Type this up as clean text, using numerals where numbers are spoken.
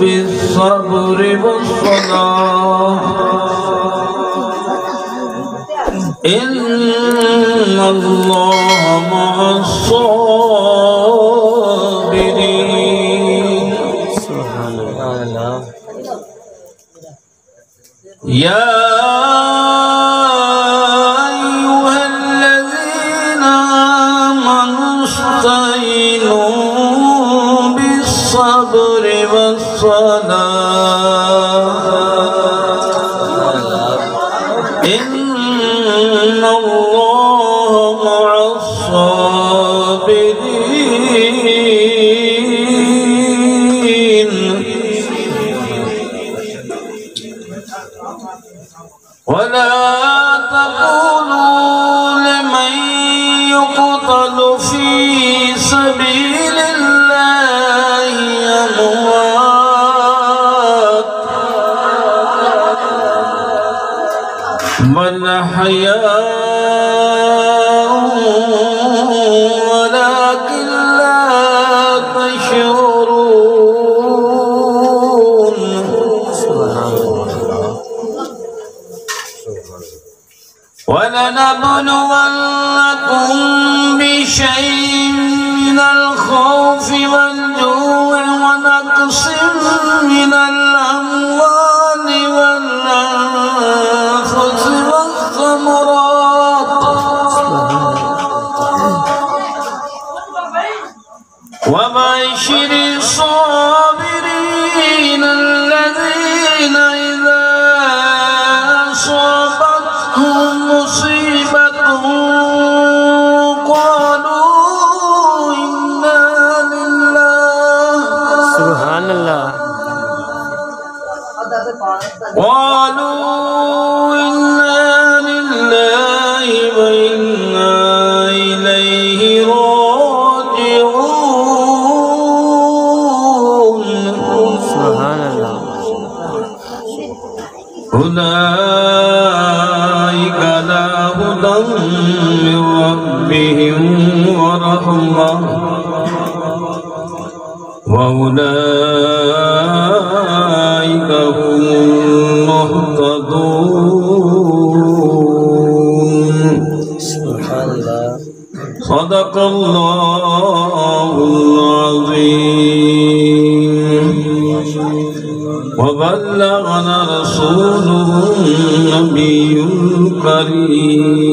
بالصبر والصلاة إن الله مع الصابرين يا أيها الذين آمنوا استعينوا بالصبر والصلاة إن الله مع الصابرين ولا تقولوا لمن يقتل في سبيل الله أموات بل أحياء ولكن لا تشعرون ولنبلونكم بشيء من الخوف والجوع ونقص من الأموال والأنفس والثمرات وبشر الصابرين الذين إذا أصابتهم مصيبة قالوا إنا لله سبحان الله قالوا إنا لله وإنا إليه راجعون سبحان الله أولئك على هدى من ربهم ورحمة وأولئك هم المهتدون سبحان الله صدق الله العظيم وبلغنا رسوله النبي الكريم